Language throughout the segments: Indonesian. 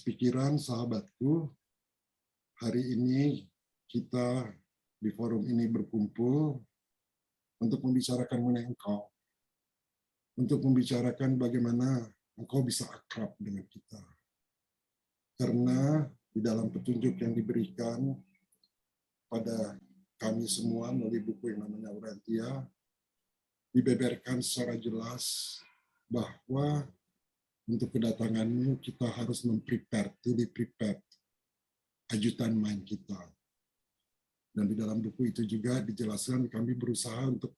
Pikiran sahabatku, hari ini kita di forum ini berkumpul untuk membicarakan mengenai engkau, untuk membicarakan bagaimana engkau bisa akrab dengan kita. Karena di dalam petunjuk yang diberikan pada kami semua melalui buku yang namanya Urantia, dibeberkan secara jelas bahwa untuk kedatanganmu kita harus memprepare, to be prepared, ajudan mind kita. Dan di dalam buku itu juga dijelaskan kami berusaha untuk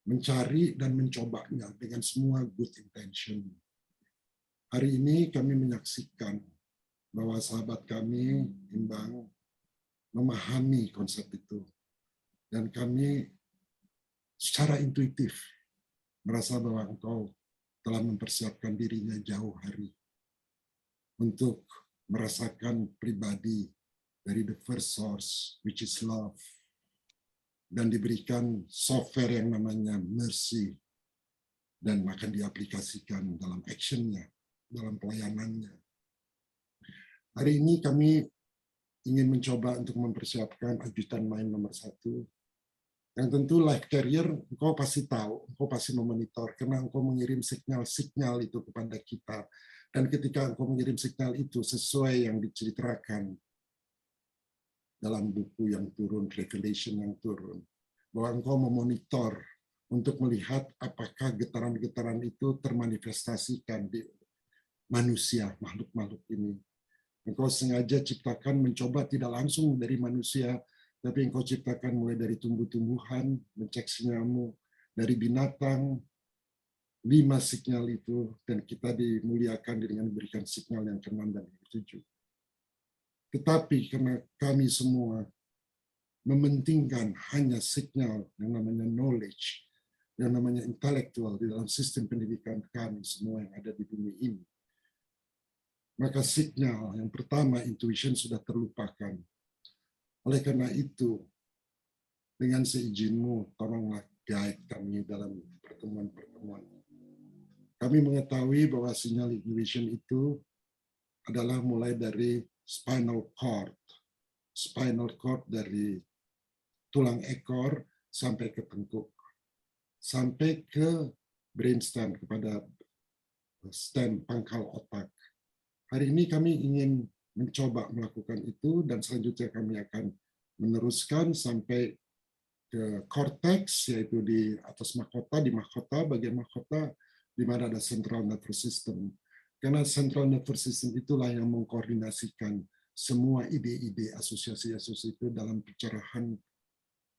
mencari dan mencobanya dengan semua good intention. Hari ini kami menyaksikan bahwa sahabat kami, Imbang, memahami konsep itu. Dan kami secara intuitif merasa bahwa engkau telah mempersiapkan dirinya jauh hari untuk merasakan pribadi dari the first source, which is love, dan diberikan software yang namanya mercy, dan akan diaplikasikan dalam actionnya, dalam pelayanannya. Hari ini kami ingin mencoba untuk mempersiapkan ajudan mind nomor 1, yang tentu life carrier, engkau pasti tahu, engkau pasti memonitor, karena engkau mengirim signal-signal itu kepada kita. Dan ketika engkau mengirim signal itu sesuai yang diceritakan dalam buku yang turun, Revelation yang turun, bahwa engkau memonitor untuk melihat apakah getaran-getaran itu termanifestasikan di manusia, makhluk-makhluk ini. Engkau sengaja ciptakan mencoba tidak langsung dari manusia, tapi engkau ciptakan mulai dari tumbuh-tumbuhan, mencek sinyalmu, dari binatang, 5 signal itu, dan kita dimuliakan dengan memberikan signal yang ke-6 dan ke-7. Tetapi karena kami semua mementingkan hanya signal yang namanya knowledge, yang namanya intelektual di dalam sistem pendidikan kami semua yang ada di bumi ini, maka signal yang pertama, intuition, sudah terlupakan. Oleh karena itu, dengan seizinmu, tolonglah guide kami dalam pertemuan-pertemuan. Kami mengetahui bahwa sinyal intuition itu adalah mulai dari spinal cord dari tulang ekor sampai ke tengkuk, sampai ke brainstem, kepada stem pangkal otak. Hari ini kami ingin mencoba melakukan itu, dan selanjutnya kami akan meneruskan sampai ke cortex, yaitu di atas mahkota, di mahkota, bagian mahkota, di mana ada central nervous system. Karena central nervous system itulah yang mengkoordinasikan semua ide-ide, asosiasi-asosiasi itu dalam pencerahan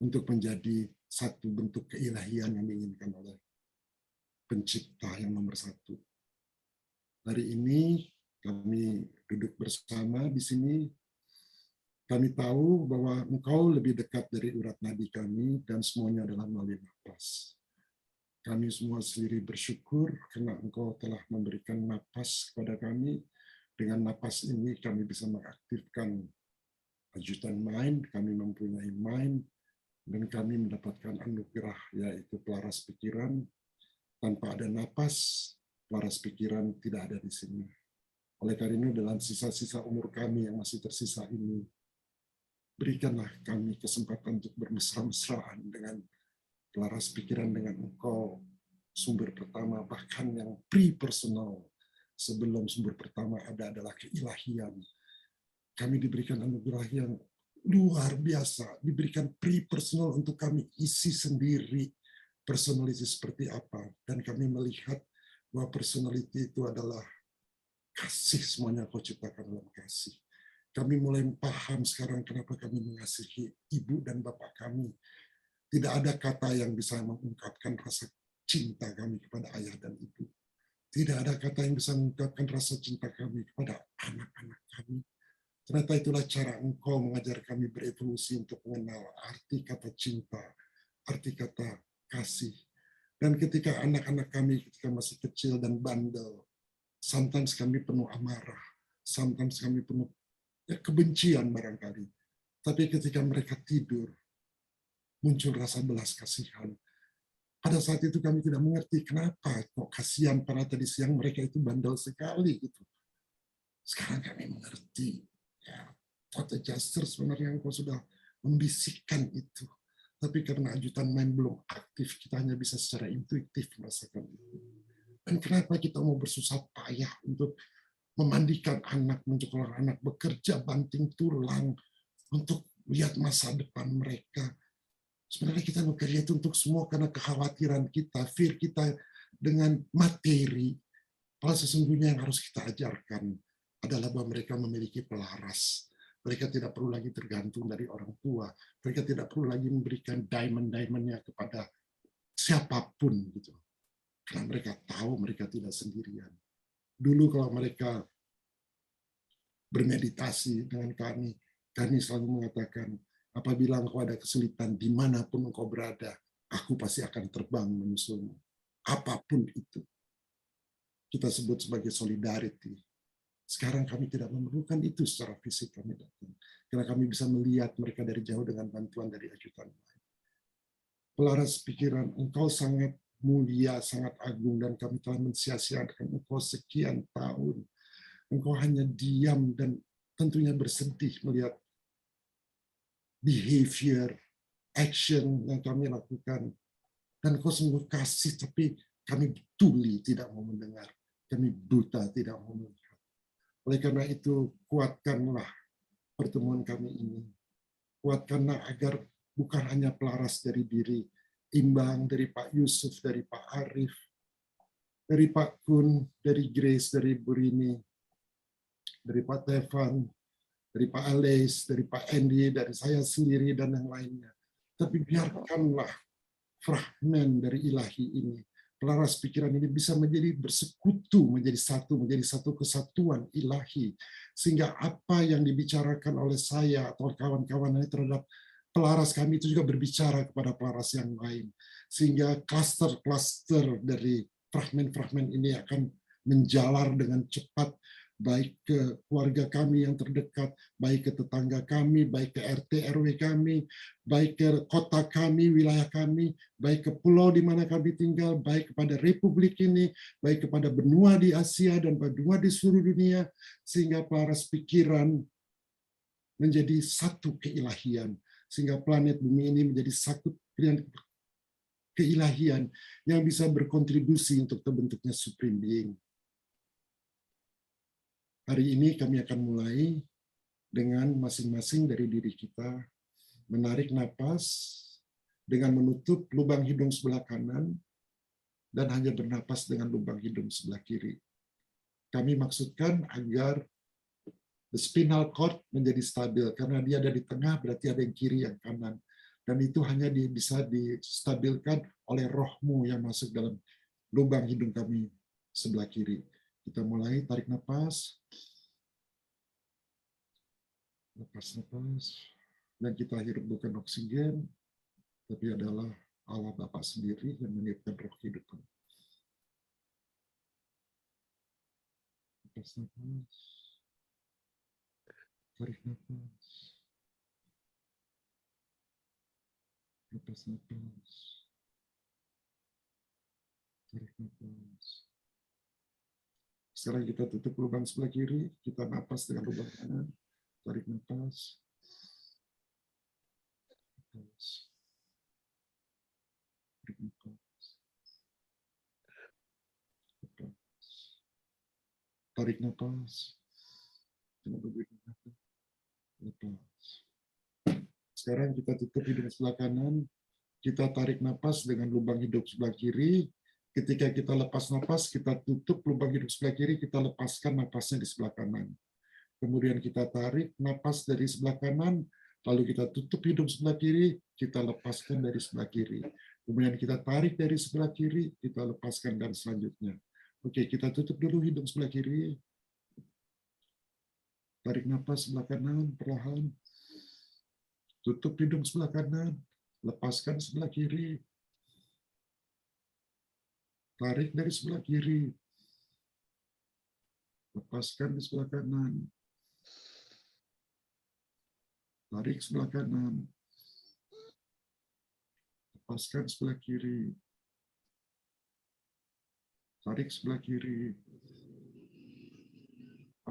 untuk menjadi satu bentuk keilahian yang diinginkan oleh pencipta yang nomor 1. Hari ini kami duduk bersama di sini. Kami tahu bahwa engkau lebih dekat dari urat nadi kami, dan semuanya adalah melalui napas. Kami semua sendiri bersyukur karena engkau telah memberikan napas kepada kami. Dengan napas ini kami bisa mengaktifkan ajudan mind, kami mempunyai mind, dan kami mendapatkan anugerah, yaitu pelaras pikiran. Tanpa ada napas, pelaras pikiran tidak ada di sini. Oleh karena itu, dalam sisa-sisa umur kami yang masih tersisa ini, berikanlah kami kesempatan untuk bermesra-mesraan dengan pelaras pikiran dengan engkau, sumber pertama, bahkan yang pre-personal. Sebelum sumber pertama ada adalah keilahian. Kami diberikan anugerah yang luar biasa, diberikan pre-personal untuk kami isi sendiri personality seperti apa. Dan kami melihat bahwa personality itu adalah kasih, semuanya kau ciptakan dalam kasih. Kami mulai paham sekarang kenapa kami mengasihi ibu dan bapak kami. Tidak ada kata yang bisa mengungkapkan rasa cinta kami kepada ayah dan ibu. Tidak ada kata yang bisa mengungkapkan rasa cinta kami kepada anak-anak kami. Ternyata itulah cara engkau mengajar kami berevolusi untuk mengenal arti kata cinta, arti kata kasih. Dan ketika anak-anak kami ketika masih kecil dan bandel, sometimes kami penuh amarah, sometimes kami penuh kebencian barangkali. Tapi ketika mereka tidur, muncul rasa belas kasihan. Pada saat itu kami tidak mengerti kenapa kok kasihan pada tadi siang mereka itu bandel sekali gitu. Sekarang kami mengerti. Ya, thought adjuster sebenarnya engkau sudah membisikkan itu. Tapi karena ajutan main belum aktif, kita hanya bisa secara intuitif merasakan itu. Dan kenapa kita mau bersusah payah untuk memandikan anak, menyekolahkan anak, bekerja banting tulang untuk lihat masa depan mereka. Sebenarnya kita bekerja itu untuk semua karena kekhawatiran kita, fear kita dengan materi. Kalau sesungguhnya yang harus kita ajarkan adalah bahwa mereka memiliki pelaras. Mereka tidak perlu lagi tergantung dari orang tua. Mereka tidak perlu lagi memberikan diamond-diamondnya kepada siapapun, gitu. Karena mereka tahu mereka tidak sendirian. Dulu kalau mereka bermeditasi dengan kami selalu mengatakan, apabila engkau ada kesulitan dimanapun engkau berada, aku pasti akan terbang menyusulmu. Apapun itu. Kita sebut sebagai solidarity. Sekarang kami tidak memerlukan itu secara fisik kami datang. Karena kami bisa melihat mereka dari jauh dengan bantuan dari ajutan lain. Pelaras pikiran, engkau sangat mulia, sangat agung, dan kami telah mensia-siakan engkau sekian tahun. Engkau hanya diam dan tentunya bersedih melihat behavior, action yang kami lakukan. Dan engkau sungguh kasih, tapi kami tuli tidak mau mendengar. Kami buta tidak mau melihat. Oleh karena itu, kuatkanlah pertemuan kami ini. Kuatkanlah agar bukan hanya pelaras dari diri, imbang dari Pak Yusuf, dari Pak Arif, dari Pak Kun, dari Grace, dari Bu Rini, dari Pak Tevan, dari Pak Alex, dari Pak Andy, dari saya sendiri, dan yang lainnya. Tapi biarkanlah fragmen dari ilahi ini, pelaras pikiran ini bisa menjadi bersekutu, menjadi satu kesatuan ilahi, sehingga apa yang dibicarakan oleh saya atau kawan-kawan ini terhadap pelaras kami itu juga berbicara kepada pelaras yang lain, sehingga klaster-klaster dari fragmen-fragmen ini akan menjalar dengan cepat, baik ke keluarga kami yang terdekat, baik ke tetangga kami, baik ke RT RW kami, baik ke kota kami, wilayah kami, baik ke pulau di mana kami tinggal, baik kepada republik ini, baik kepada benua di Asia dan benua di seluruh dunia, sehingga pelaras pikiran menjadi satu keilahian, sehingga planet bumi ini menjadi satu keilahian yang bisa berkontribusi untuk terbentuknya Supreme Being. Hari ini kami akan mulai dengan masing-masing dari diri kita menarik napas dengan menutup lubang hidung sebelah kanan dan hanya bernapas dengan lubang hidung sebelah kiri. Kami maksudkan agar the spinal cord menjadi stabil, karena dia ada di tengah berarti ada yang kiri, yang kanan. Dan itu hanya bisa distabilkan oleh rohmu yang masuk dalam lubang hidung kami sebelah kiri. Kita mulai tarik napas. Lepas napas. Dan kita hirup bukan oksigen, tapi adalah Allah Bapa sendiri yang meniupkan roh kehidupan. Lepas napas. Tarik napas. Lepas napas. Tarik napas. Sekarang kita tutup lubang sebelah kiri, kita napas dengan lubang kanan. Tarik napas. Tarik napas. Tarik napas. Lepas. Sekarang kita tutup hidung sebelah kanan. Kita tarik napas dengan lubang hidung sebelah kiri. Ketika kita lepas napas, kita tutup lubang hidung sebelah kiri, kita lepaskan napasnya di sebelah kanan. Kemudian kita tarik napas dari sebelah kanan, lalu kita tutup hidung sebelah kiri, kita lepaskan dari sebelah kiri. Kemudian kita tarik dari sebelah kiri, kita lepaskan, dan selanjutnya. Oke, kita tutup dulu hidung sebelah kiri. Tarik napas sebelah kanan, perlahan. Tutup hidung sebelah kanan, lepaskan sebelah kiri. Tarik dari sebelah kiri. Lepaskan di sebelah kanan. Tarik sebelah kanan. Lepaskan sebelah kiri. Tarik sebelah kiri.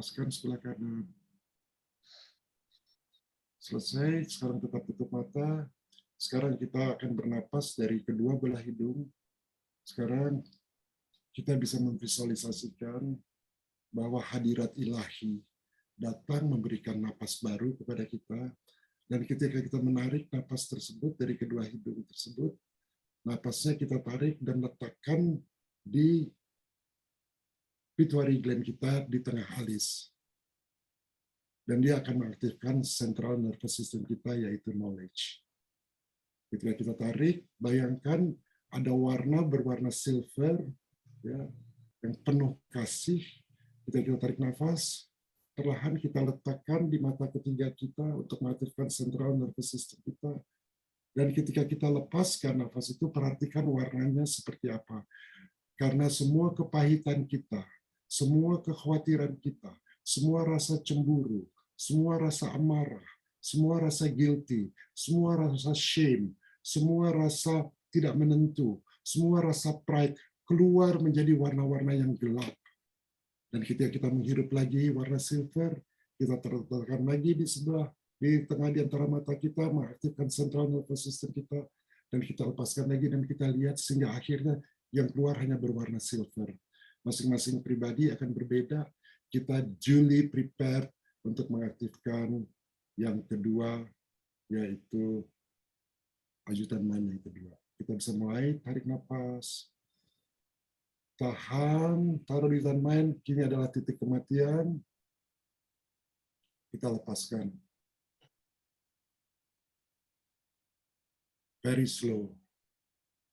lepaskan sebelah kanan. Selesai, sekarang tetap tutup mata. Sekarang kita akan bernapas dari kedua belah hidung. Sekarang kita bisa memvisualisasikan bahwa hadirat ilahi datang memberikan napas baru kepada kita. Dan ketika kita menarik napas tersebut dari kedua hidung tersebut, napasnya kita tarik dan letakkan di pituitary gland kita di tengah alis. Dan dia akan mengaktifkan central nervous system kita, yaitu knowledge. Ketika kita tarik, bayangkan ada warna berwarna silver, ya, yang penuh kasih. Ketika kita tarik nafas, perlahan kita letakkan di mata ketiga kita untuk mengaktifkan central nervous system kita. Dan ketika kita lepaskan nafas itu, perhatikan warnanya seperti apa. Karena semua kepahitan kita, semua kekhawatiran kita, semua rasa cemburu, semua rasa amarah, semua rasa guilty, semua rasa shame, semua rasa tidak menentu, semua rasa pride keluar menjadi warna-warna yang gelap. Dan ketika kita menghirup lagi warna silver, kita terletakkan lagi di sebelah, di tengah di antara mata kita, mengaktifkan central nervous system kita, dan kita lepaskan lagi dan kita lihat sehingga akhirnya yang keluar hanya berwarna silver. Masing-masing pribadi akan berbeda. Kita duly prepared untuk mengaktifkan yang kedua, yaitu ajudan mind yang kedua. Kita bisa mulai tarik nafas, tahan, taruh di ajudan mind, kini adalah titik kematian. Kita lepaskan. Very slow.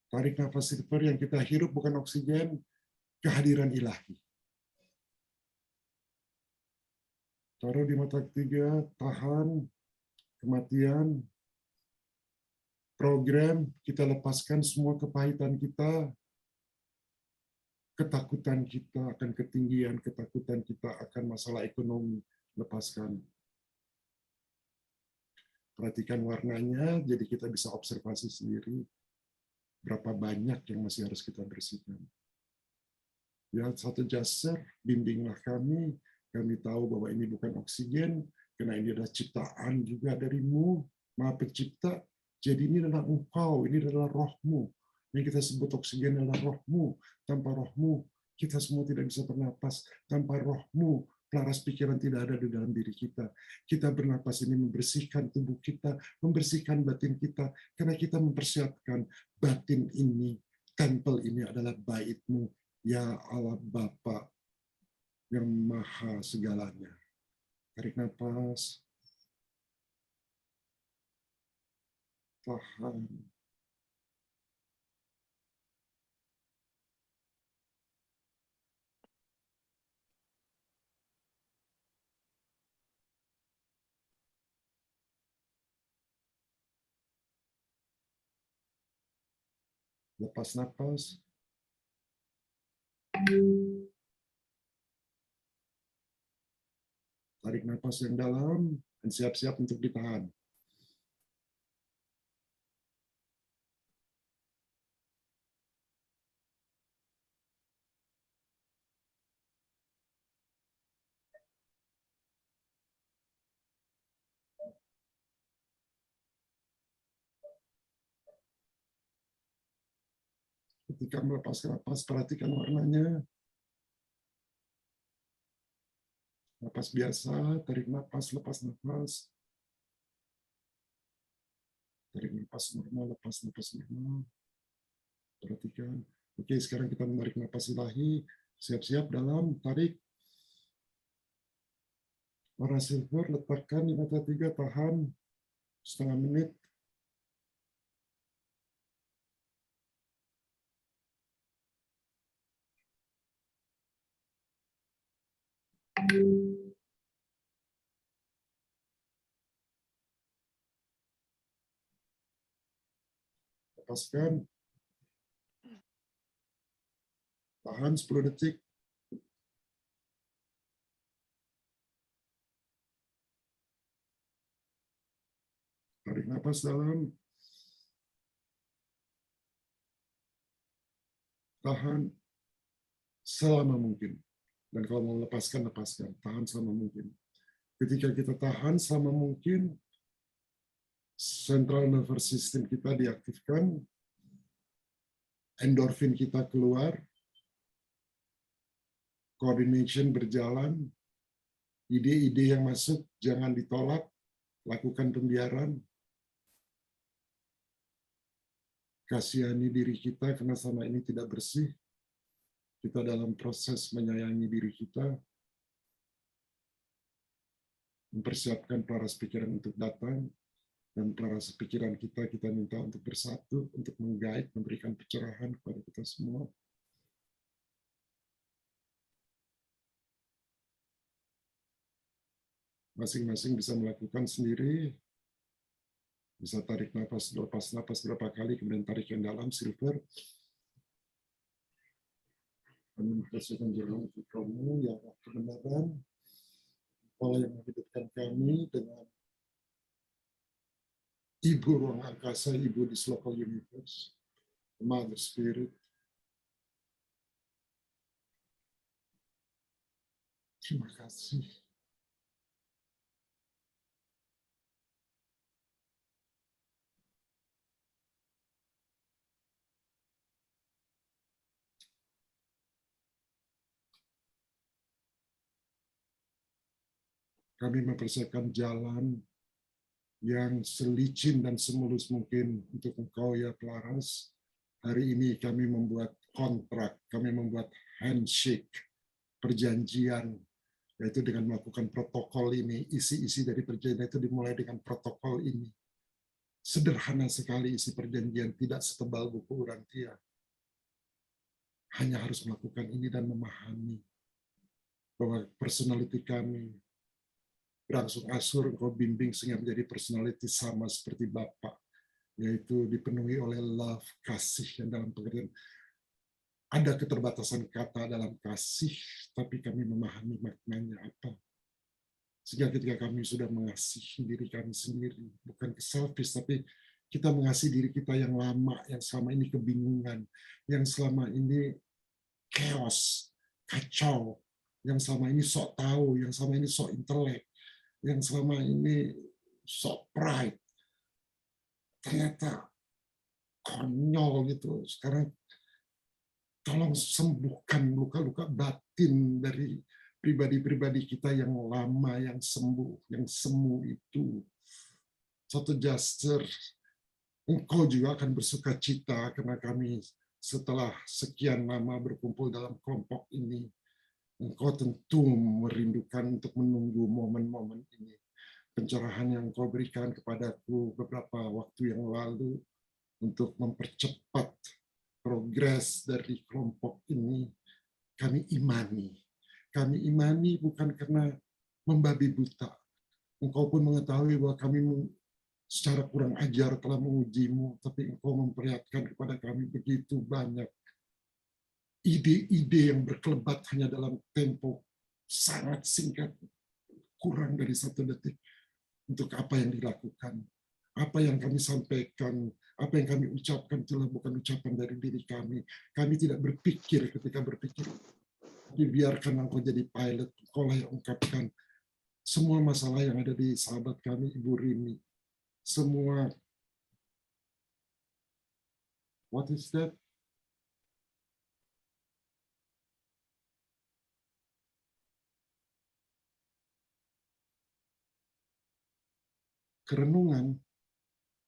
Tarik nafas silver yang kita hirup bukan oksigen, kehadiran ilahi. Taruh di mata ketiga, tahan, kematian, program, kita lepaskan semua kepahitan kita, ketakutan kita akan ketinggian, ketakutan kita akan masalah ekonomi, lepaskan. Perhatikan warnanya, jadi kita bisa observasi sendiri berapa banyak yang masih harus kita bersihkan. Ya, satu Jaser, bimbinglah kami tahu bahwa ini bukan oksigen, karena ini adalah ciptaan juga darimu, Maha Pencipta. Jadi ini adalah engkau, ini adalah rohmu. Yang kita sebut oksigen adalah rohmu. Tanpa rohmu, kita semua tidak bisa bernapas. Tanpa rohmu, pelaras pikiran tidak ada di dalam diri kita. Kita bernapas ini membersihkan tubuh kita, membersihkan batin kita, karena kita mempersiapkan batin ini, tempel ini adalah baitmu, ya Allah Bapa yang maha segalanya. Tarik nafas, tahan. Lepas nafas. Tarik nafas yang dalam dan siap-siap untuk ditahan. Ketika melepaskan nafas, perhatikan warnanya. Nafas biasa, tarik nafas, lepas nafas. Tarik nafas normal, lepas nafas normal. Perhatikan. Oke, sekarang kita menarik nafas ilahi. Siap-siap dalam, tarik. Warna silver, letakkan di mata tiga, tahan. Setengah menit. Lepaskan. Tahan 10 detik. Tarik nafas dalam. Tahan selama mungkin. Dan kalau mau lepaskan, lepaskan. Tahan selama mungkin. Ketika kita tahan selama mungkin, central nervous system kita diaktifkan, endorfin kita keluar, coordination berjalan, ide-ide yang masuk jangan ditolak, lakukan pembiaran, kasihani diri kita karena selama ini tidak bersih, kita dalam proses menyayangi diri kita, mempersiapkan paras pikiran untuk datang, dan paras pikiran kita minta untuk bersatu, untuk menggait, memberikan pencerahan kepada kita semua. Masing-masing bisa melakukan sendiri, bisa tarik nafas, lepas nafas berapa kali, kemudian tarik yang dalam, silver. Kami mempersiapkan jalan untuk kamu yang kebenaran, pola yang menghidupkan kami dengan Ibu ruang angkasa, Ibu di local universe, Mother Spirit. Terima kasih. Kami mempersiapkan jalan yang selicin dan semulus mungkin untuk engkau ya Pelaras. Hari ini kami membuat kontrak, kami membuat handshake, perjanjian, yaitu dengan melakukan protokol ini. Isi-isi dari perjanjian itu dimulai dengan protokol ini. Sederhana sekali isi perjanjian, tidak setebal buku Urantia. Hanya harus melakukan ini dan memahami bahwa personality kami berangsur-angsur engkau bimbing sehingga menjadi personality sama seperti Bapa, yaitu dipenuhi oleh love, kasih yang dalam pengertian ada keterbatasan kata dalam kasih, tapi kami memahami maknanya apa. Sehingga ketika kami sudah mengasihi diri kami sendiri, bukan selfish, tapi kita mengasihi diri kita yang lama, yang selama ini kebingungan, yang selama ini chaos, kacau, yang selama ini sok tahu, yang selama ini sok intelek, yang selama ini sok pride, ternyata konyol gitu. Sekarang tolong sembuhkan luka-luka batin dari pribadi-pribadi kita yang lama, yang sembuh, yang semu itu. Satu Jaster, engkau juga akan bersuka cita karena kami setelah sekian lama berkumpul dalam kelompok ini, engkau tentu merindukan untuk menunggu momen-momen ini. Pencerahan yang engkau berikan kepadaku beberapa waktu yang lalu untuk mempercepat progres dari kelompok ini, kami imani. Kami imani bukan karena membabi buta. Engkau pun mengetahui bahwa kami secara kurang ajar telah mengujimu, tapi engkau memperlihatkan kepada kami begitu banyak ide-ide yang berkelebat hanya dalam tempo sangat singkat, kurang dari 1 detik, untuk apa yang dilakukan. Apa yang kami sampaikan, apa yang kami ucapkan itulah bukan ucapan dari diri kami. Kami tidak berpikir ketika berpikir. Tapi biarkan engkau jadi pilot, engkau lah yang ungkapkan semua masalah yang ada di sahabat kami, Ibu Rini. Semua, what is that? Kerenungan,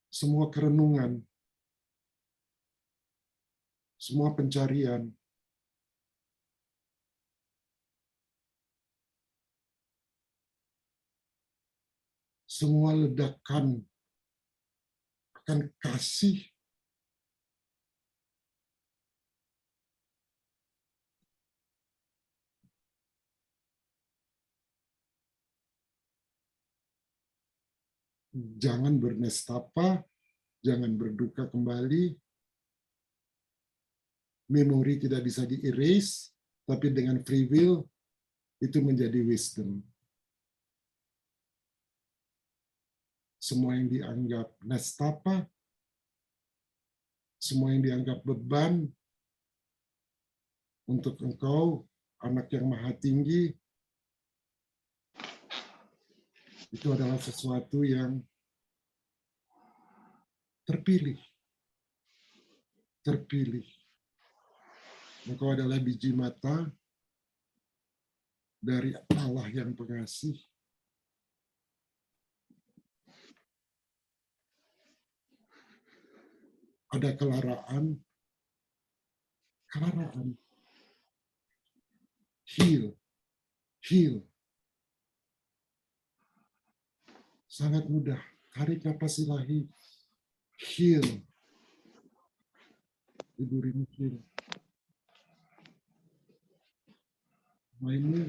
semua kerenungan, semua pencarian, semua ledakan akan kasih jangan bernestapa, jangan berduka kembali, memori tidak bisa di-erase, tapi dengan free will itu menjadi wisdom. Semua yang dianggap nestapa, semua yang dianggap beban untuk engkau anak yang maha tinggi, itu adalah sesuatu yang terpilih. Terpilih. Engkau adalah biji mata dari Allah yang pengasih. Ada kelaraan. Heal. Sangat mudah. Tarik napas ilahi. Heal. Ibu Rini heal. Mainmu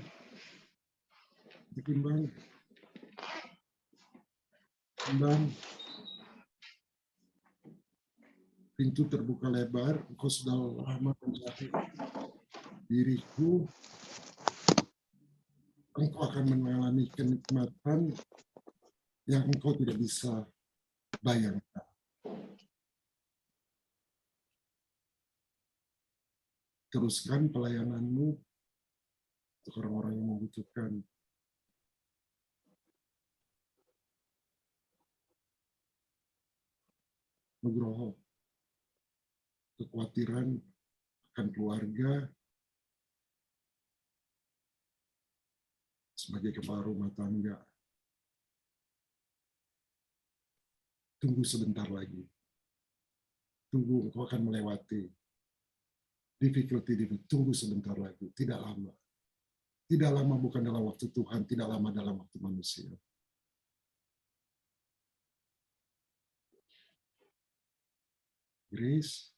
dikembang. Kembang. Pintu terbuka lebar. Engkau sudah lama mencari diriku. Engkau akan mengalami kenikmatan yang engkau tidak bisa bayangkan. Teruskan pelayananmu untuk orang-orang yang membutuhkan. Nugroho, kekhawatiran akan keluarga sebagai kepala rumah tangga. Tunggu sebentar lagi. Tunggu, engkau akan melewati difficulty. Tunggu sebentar lagi, tidak lama. Tidak lama bukan dalam waktu Tuhan, tidak lama dalam waktu manusia. Grace,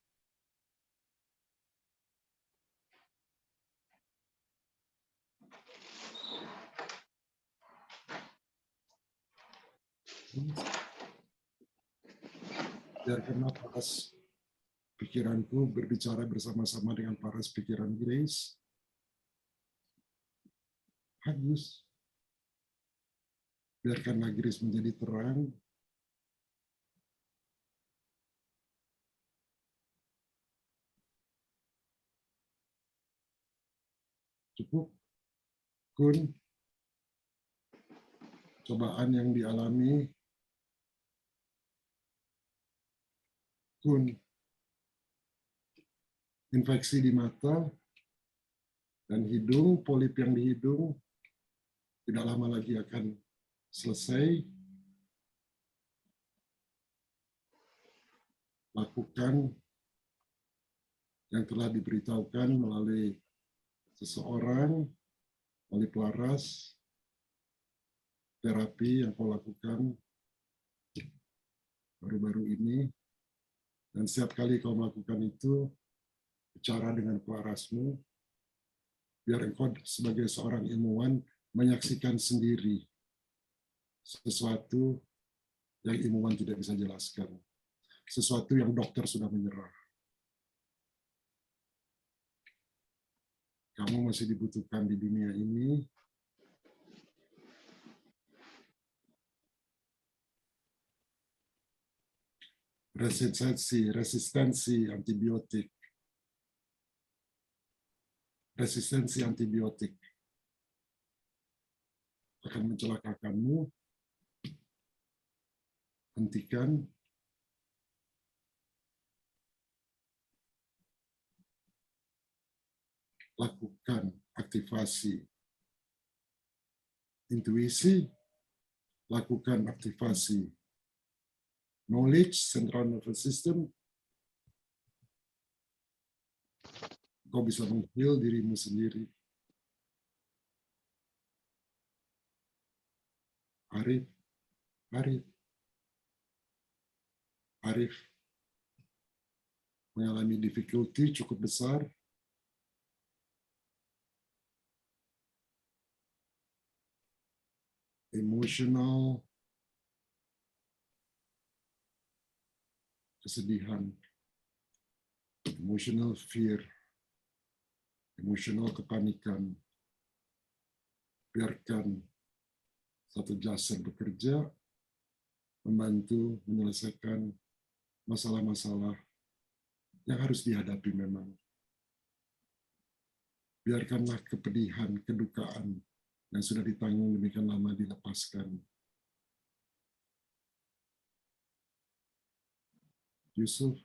biarkanlah paras pikiranku berbicara bersama-sama dengan paras pikiran Grace. Bagus. Biarkanlah Grace menjadi terang. Cukup. Kun, cobaan yang dialami. Kun, infeksi di mata dan hidung, polip yang di hidung, tidak lama lagi akan selesai. Lakukan yang telah diberitahukan melalui seseorang, melalui pelaras, terapi yang kau lakukan baru-baru ini. Dan setiap kali kau melakukan itu, bicara dengan pelarasmu, biar engkau sebagai seorang ilmuwan menyaksikan sendiri sesuatu yang ilmuwan tidak bisa jelaskan. Sesuatu yang dokter sudah menyerah. Kamu masih dibutuhkan di dunia ini. Resistensi antibiotik. Resistensi antibiotik akan mencelakakanmu. Hentikan. Lakukan aktivasi intuisi. Lakukan aktivasi knowledge, central nervous system. Kau bisa meng-heal dirimu sendiri. Arif mengalami difficulty cukup besar. Emotional, kesedihan, emotional fear, emotional kepanikan. Biarkan satu jasa bekerja, membantu menyelesaikan masalah-masalah yang harus dihadapi memang. Biarkanlah kepedihan, kedukaan yang sudah ditanggung demikian lama dilepaskan. Yusuf,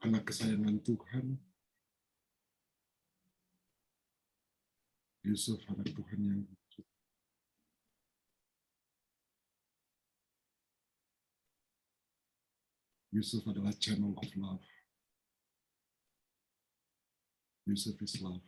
anak kesayangan Tuhan. Yusuf, anak Tuhan yang lucu. Yusuf adalah channel of love. Yusuf is love.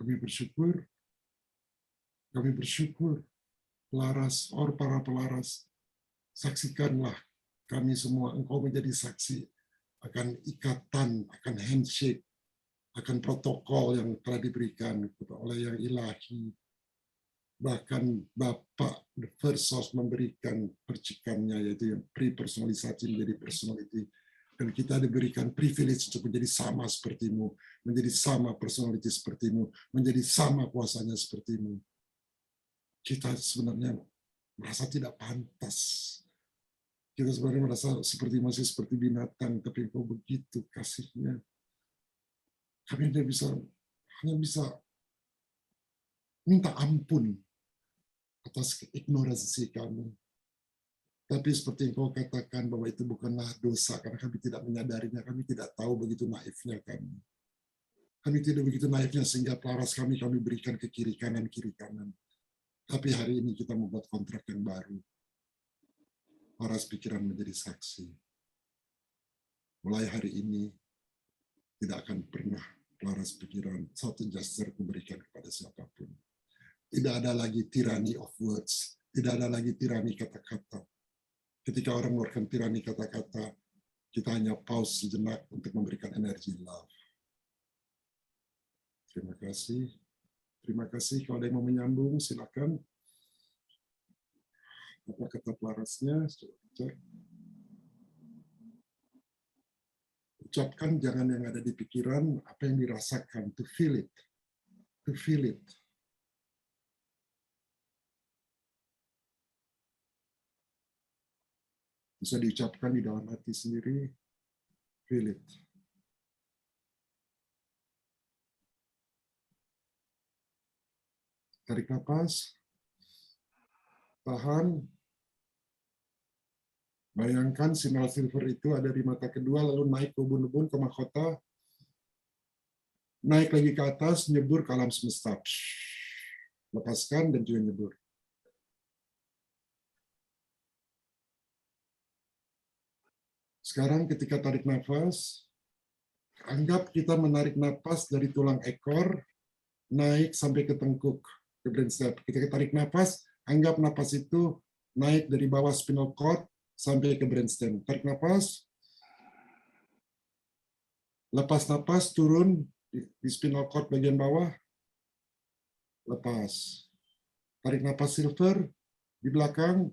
Kami bersyukur, para pelaras, saksikanlah kami semua, engkau menjadi saksi akan ikatan, akan handshake, akan protokol yang telah diberikan oleh yang ilahi. Bahkan Bapak, the first source, memberikan percikannya, yaitu yang pre-personalisasi menjadi personality. Dan kita diberikan privilege untuk menjadi sama sepertimu, menjadi sama personality sepertimu, menjadi sama kuasanya sepertimu. Kita sebenarnya merasa tidak pantas. Kita sebenarnya merasa masih seperti binatang, tapi engkau begitu kasihnya. Kami hanya bisa minta ampun atas ignoransi kami. Tapi seperti engkau katakan bahwa itu bukanlah dosa, karena kami tidak menyadarinya, kami tidak tahu begitu naifnya kami. Kami tidak begitu naifnya sehingga pelaras kami berikan ke kiri kanan. Tapi hari ini kita membuat kontrak yang baru. Paras pikiran menjadi saksi. Mulai hari ini tidak akan pernah pelaras pikiran satu gesture kuberikan kepada siapapun. Tidak ada lagi tyranny of words. Tidak ada lagi tirani kata-kata. Ketika orang mengeluarkan tirani kata-kata, kita hanya pause sejenak untuk memberikan energi love. Terima kasih. Terima kasih. Kalau ada yang mau menyambung, silakan. Apa kata pelarasnya? Cek. Ucapkan jangan yang ada di pikiran, apa yang dirasakan. To feel it. To feel it. Bisa diucapkan di dalam hati sendiri. Feel it. Tarik nafas. Tahan. Bayangkan sinyal silver itu ada di mata kedua, lalu naik ke ubun-ubun, ke mahkota. Naik lagi ke atas, nyebur ke alam semesta. Lepaskan dan juga nyebur. Sekarang ketika tarik nafas, anggap kita menarik nafas dari tulang ekor, naik sampai ke tengkuk, ke brainstem. Ketika tarik nafas, anggap nafas itu naik dari bawah spinal cord sampai ke brainstem. Tarik nafas, lepas nafas, turun di spinal cord bagian bawah, lepas. Tarik nafas silver di belakang,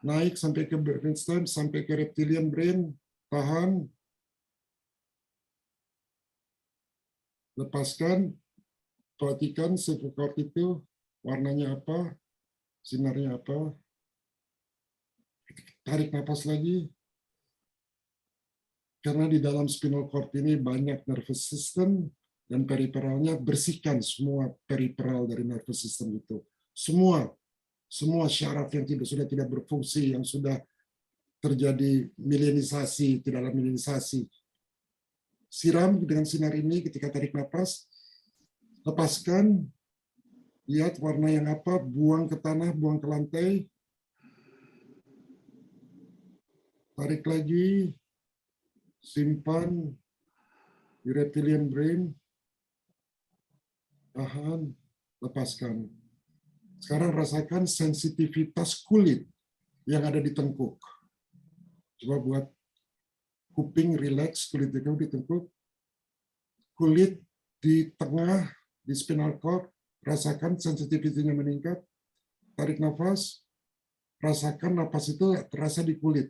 naik sampai ke brainstem, sampai ke reptilian brain, tahan, lepaskan, perhatikan silver cord itu, warnanya apa, sinarnya apa, tarik nafas lagi, karena di dalam spinal cord ini banyak nervous system, dan periferalnya, bersihkan semua periferal dari nervous system itu. Semua syaraf yang sudah tidak berfungsi, yang sudah terjadi milenisasi, tidak ada milenisasi. Siram dengan sinar ini ketika tarik nafas, lepaskan, lihat warna yang apa, buang ke tanah, buang ke lantai, tarik lagi, simpan di reptilian brain, tahan, lepaskan. Sekarang rasakan sensitivitas kulit yang ada di tengkuk. Coba buat kuping relax, kulit di tengkuk. Kulit di tengah, di spinal cord, rasakan sensitivitinya meningkat. Tarik nafas, rasakan nafas itu terasa di kulit.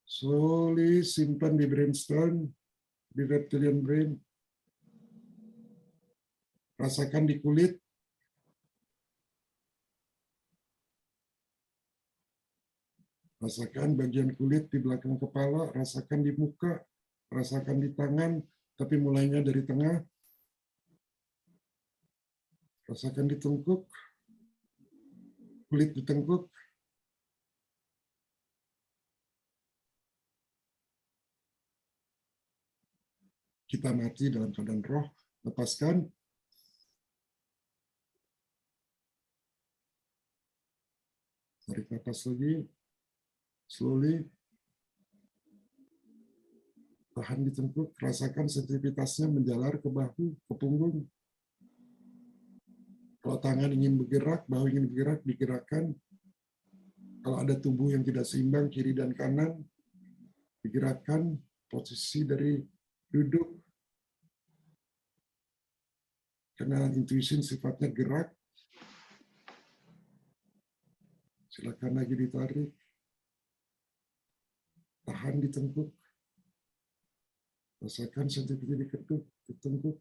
Slowly simpan di brainstem, di reptilian brain. Rasakan di kulit. Rasakan bagian kulit di belakang kepala, rasakan di muka, rasakan di tangan, tapi mulainya dari tengah. Rasakan di tengkuk, kulit di tengkuk. Kita mati dalam keadaan roh. Lepaskan. Tarik nafas lagi. Slowly. Tahan di tengkuk. Rasakan sensitivitasnya menjalar ke bahu, ke punggung. Kalau tangan ingin bergerak, bahu ingin bergerak, digerakkan. Kalau ada tubuh yang tidak seimbang, kiri dan kanan, digerakkan. Posisi dari duduk. Karena intuition sifatnya gerak. Silakan lagi ditarik. Tahan di tengkuk. Rasakan sensitivity di tengkuk.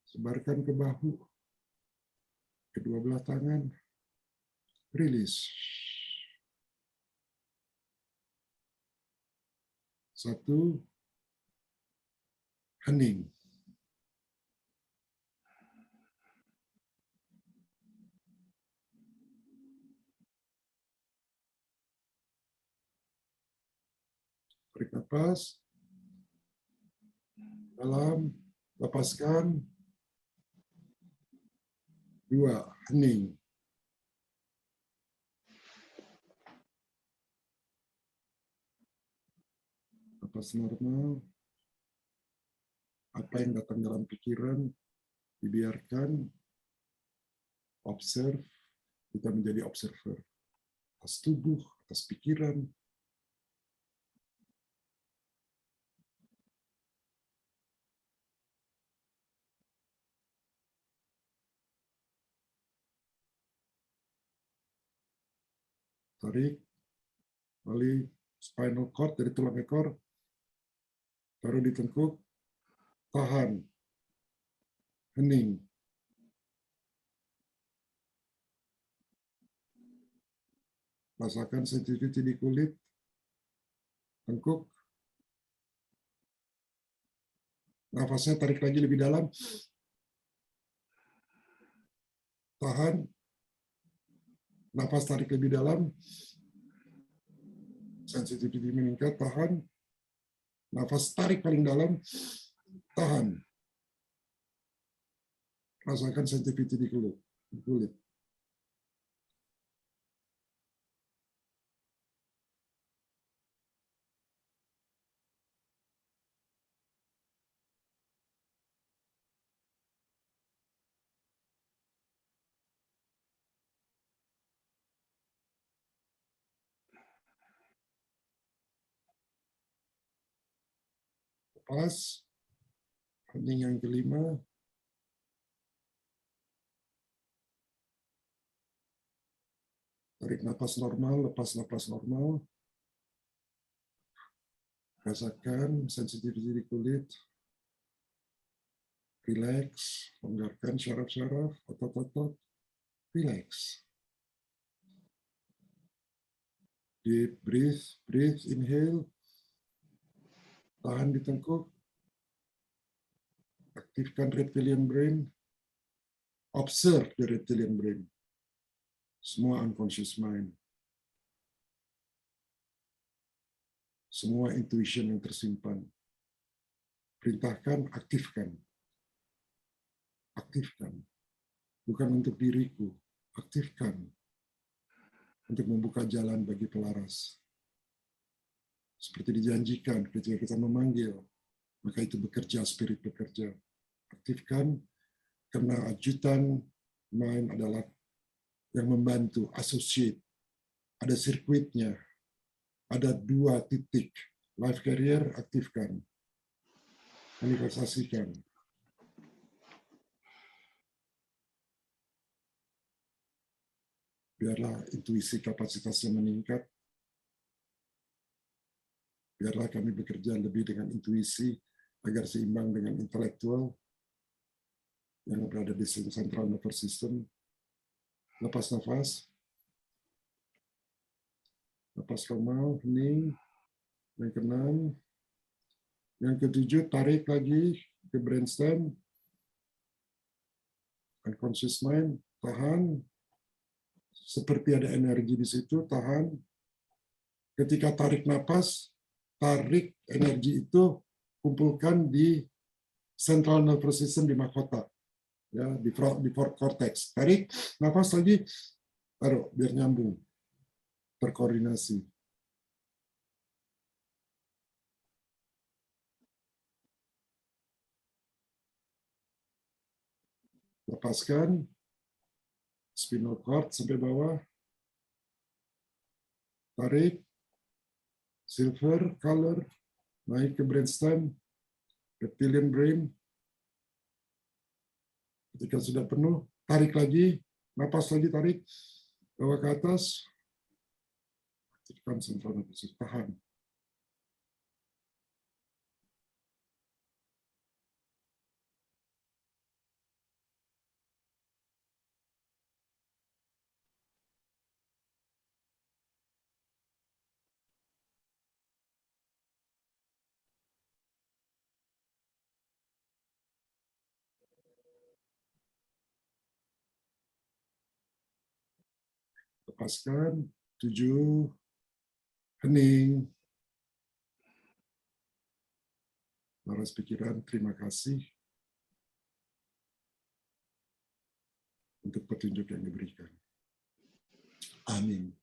Sebarkan ke bahu. Kedua belah tangan. Rilis. 1. Hening. Tarik nafas. Dalam. Lepaskan. 2. Hening. Napas normal. Apa yang datang dalam pikiran dibiarkan. Observe. Kita menjadi observer. Atas tubuh, atas pikiran. Tarik. Kembali spinal cord dari tulang ekor. Taruh di tengkuk. Tahan. Hening. Rasakan sensitivity di kulit. Tengkuk. Nafasnya tarik lagi lebih dalam. Tahan. Nafas tarik lebih dalam. Sensitivity meningkat. Tahan. Nafas tarik paling dalam. Tahan. Rasakan sensitivity di kulit. Lepas. Hening yang kelima. Tarik napas normal, lepas napas normal. Rasakan sensitivity di kulit. Relax, longgarkan syaraf-syaraf, otot-otot. Relax. Deep breathe, inhale. Tahan di tengkuk. Aktifkan reptilian brain. Observe the reptilian brain. Semua unconscious mind. Semua intuition yang tersimpan. Perintahkan, aktifkan. Aktifkan. Bukan untuk diriku. Aktifkan. Untuk membuka jalan bagi pelaras. Seperti dijanjikan ketika kita memanggil, maka itu bekerja, spirit bekerja. Aktifkan, karena ajutan mind adalah yang membantu, associate. Ada sirkuitnya, ada 2 titik. Life carrier, aktifkan. Manifestasikan. Biarlah intuisi kapasitasnya meningkat. Biarlah kami bekerja lebih dengan intuisi agar seimbang dengan intelektual yang berada di central nervous system. Lepas nafas. Lepas normal, hening. Yang keenam. Yang ketujuh, tarik lagi ke brainstem. Unconscious mind, tahan. Seperti ada energi di situ, tahan. Ketika tarik napas, tarik energi itu, kumpulkan di central nervous system di mahkota, ya, di cortex. Tarik napas lagi, taruh biar nyambung, terkoordinasi. Lepaskan spinal cord sampai bawah, tarik silver color, naik ke brainstem, reptilian brain. Ketika sudah penuh, tarik lagi, napas lagi, tarik, bawa ke atas, aktifkan central nervous system, tahan. Lepaskan, 7, hening. Laras pikiran, terima kasih untuk petunjuk yang diberikan. Amin.